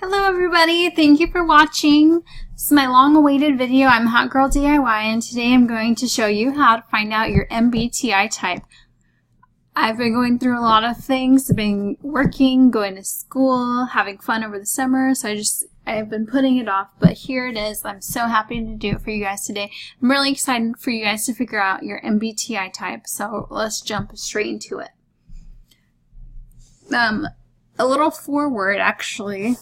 Hello everybody, thank you for watching. This is my long-awaited video. I'm Hot Girl DIY and today I'm going to show you how to find out your MBTI type. I've been going through a lot of things. I've been working, going to school, having fun over the summer, so I've been putting it off, but here it is. I'm so happy to do it for you guys today. I'm really excited for you guys to figure out your MBTI type, so let's jump straight into it. A little foreword actually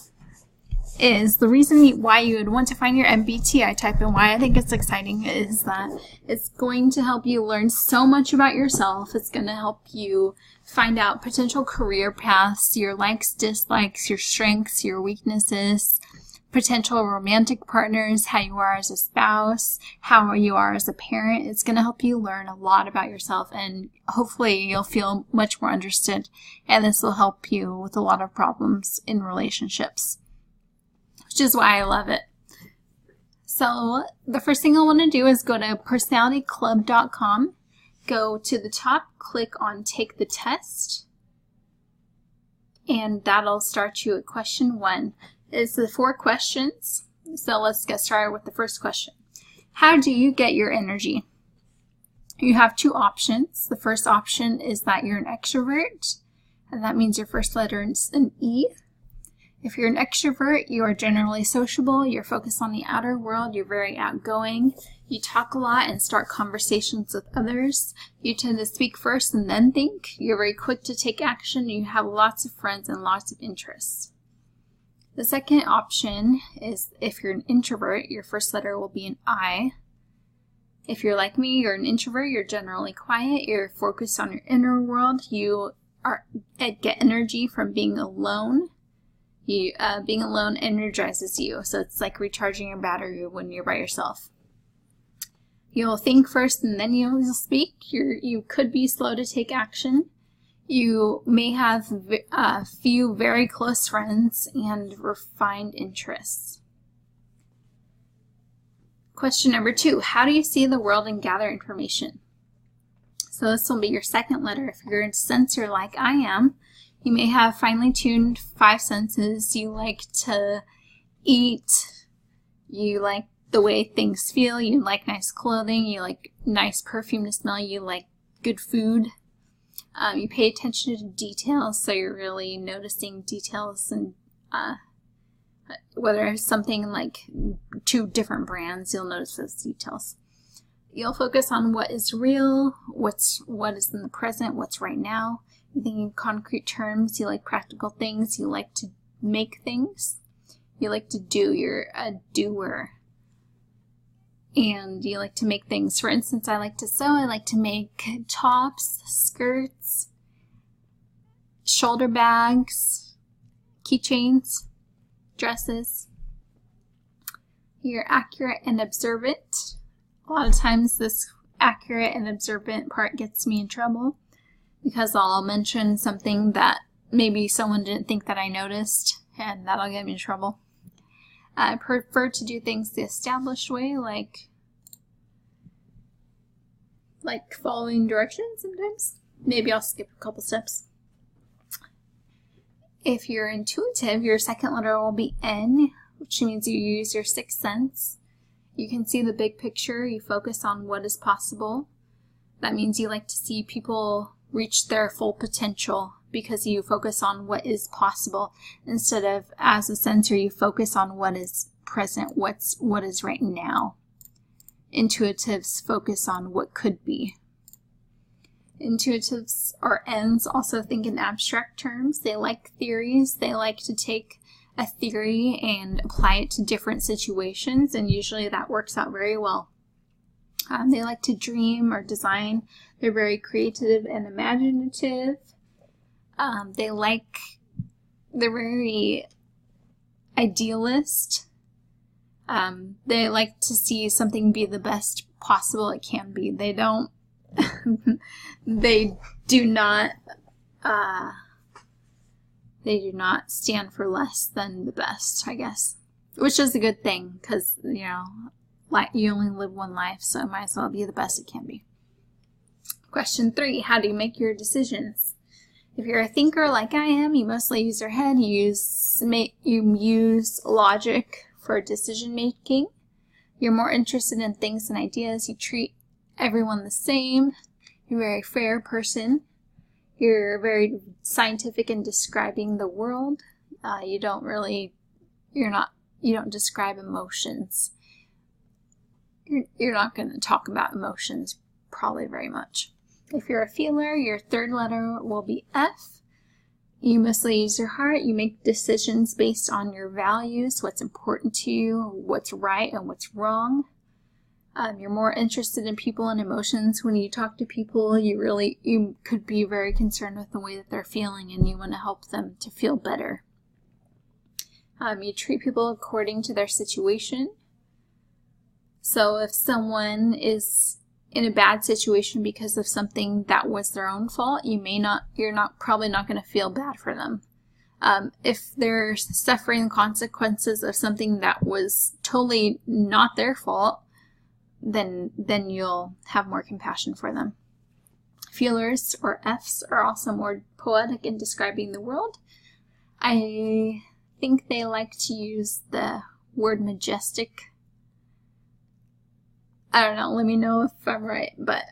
is the reason why you would want to find your MBTI type and why I think it's exciting is that it's going to help you learn so much about yourself. It's going to help you find out potential career paths, your likes, dislikes, your strengths, your weaknesses, potential romantic partners, how you are as a spouse, how you are as a parent. It's going to help you learn a lot about yourself and hopefully you'll feel much more understood, and this will help you with a lot of problems in relationships, which is why I love it. So the first thing I want to do is go to personalityclub.com, go to the top, click on Take the Test, and that'll start you at question 1. It's the 4 questions, so let's get started with the first question. How do you get your energy? You have 2 options. The first option is that you're an extrovert, and that means your first letter is an E. If you're an extrovert, you are generally sociable, you're focused on the outer world, you're very outgoing, you talk a lot and start conversations with others, you tend to speak first and then think, you're very quick to take action, you have lots of friends and lots of interests. The second option is if you're an introvert, your first letter will be an I. If you're like me, you're an introvert, you're generally quiet, you're focused on your inner world, you get energy from being alone. Being alone energizes you, so it's like recharging your battery when you're by yourself. You'll think first and then you'll speak. You could be slow to take action. You may have a few very close friends and refined interests. Question number 2, how do you see the world and gather information? So this will be your second letter. If you're a sensor like I am, you may have finely tuned 5 senses. You like to eat, you like the way things feel, you like nice clothing, you like nice perfume to smell, you like good food. You pay attention to details, so you're really noticing details, and whether it's something like 2 different brands, you'll notice those details. You'll focus on what is real, what is in the present, what's right now. You think in concrete terms, you like practical things, you like to make things, you like to do, you're a doer, and you like to make things. For instance, I like to sew, I like to make tops, skirts, shoulder bags, keychains, dresses. You're accurate and observant. A lot of times this accurate and observant part gets me in trouble, because I'll mention something that maybe someone didn't think that I noticed, and that'll get me in trouble. I prefer to do things the established way, like following directions sometimes. Maybe I'll skip a couple steps. If you're intuitive, your second letter will be N, which means you use your 6th sense. You can see the big picture, you focus on what is possible. That means you like to see people reach their full potential because you focus on what is possible instead of, as a sensor, you focus on what is present, what is right now. Intuitives focus on what could be. Intuitives or N's also think in abstract terms. They like theories. They like to take a theory and apply it to different situations, and usually that works out very well. They like to dream or design. They're very creative and imaginative. They're very idealist. They like to see something be the best possible it can be. They do not stand for less than the best, I guess, which is a good thing because, you know, you only live one life, so it might as well be the best it can be. Question 3, how do you make your decisions? If you're a thinker like I am, you mostly use your head. You use logic for decision making. You're more interested in things and ideas. You treat everyone the same. You're a very fair person. You're very scientific in describing the world. You don't describe emotions. You're not going to talk about emotions probably very much. If you're a feeler, your third letter will be F. You mostly use your heart. You make decisions based on your values, what's important to you, what's right and what's wrong. You're more interested in people and emotions. When you talk to people, you could be very concerned with the way that they're feeling, and you want to help them to feel better. You treat people according to their situation. So if someone is in a bad situation because of something that was their own fault, you're probably not going to feel bad for them. If they're suffering the consequences of something that was totally not their fault, then you'll have more compassion for them. Feelers, or Fs, are also more poetic in describing the world. I think they like to use the word majestic. I don't know, let me know if I'm right, but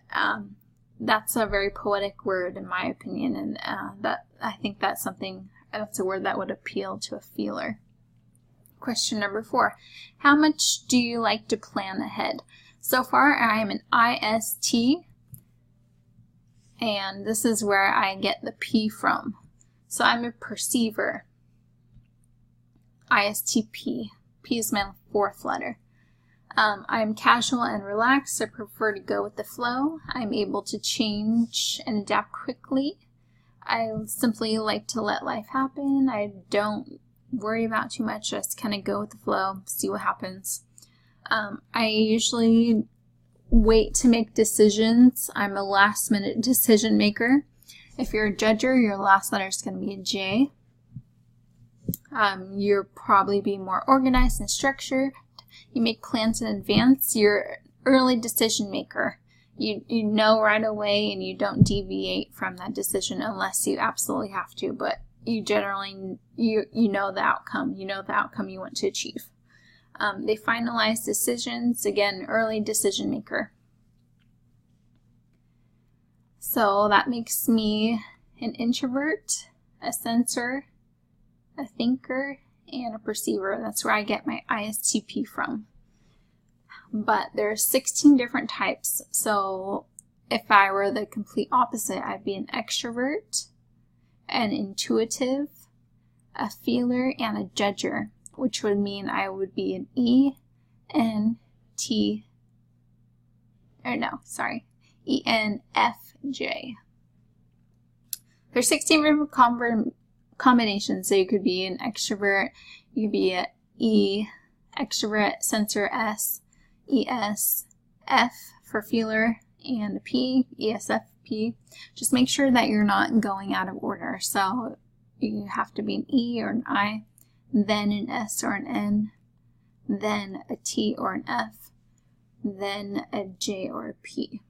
that's a very poetic word in my opinion, and I think that's a word that would appeal to a feeler. Question number 4. How much do you like to plan ahead? So far, I am an IST, and this is where I get the P from. So I'm a perceiver. ISTP. P is my 4th letter. I'm casual and relaxed. I prefer to go with the flow. I'm able to change and adapt quickly. I simply like to let life happen. I don't worry about too much. Just kind of go with the flow, see what happens. I usually wait to make decisions. I'm a last-minute decision maker. If you're a judger, your last letter is going to be a J. You'll probably be more organized and structured. You make plans in advance. You're an early decision maker. You know right away, and you don't deviate from that decision unless you absolutely have to, but you generally, you know the outcome. You know the outcome you want to achieve. They finalize decisions. Again, early decision maker. So that makes me an introvert, a sensor, a thinker, and a perceiver. That's where I get my ISTP from. But there's 16 different types. So if I were the complete opposite, I'd be an extrovert, an intuitive, a feeler, and a judger, which would mean I would be an ENFJ. There's 16 different combinations. So you could be an extrovert, you could be an E, extrovert, sensor, S, ES, F for feeler, and a P, ESFP. Just make sure that you're not going out of order. So you have to be an E or an I, then an S or an N, then a T or an F, then a J or a P.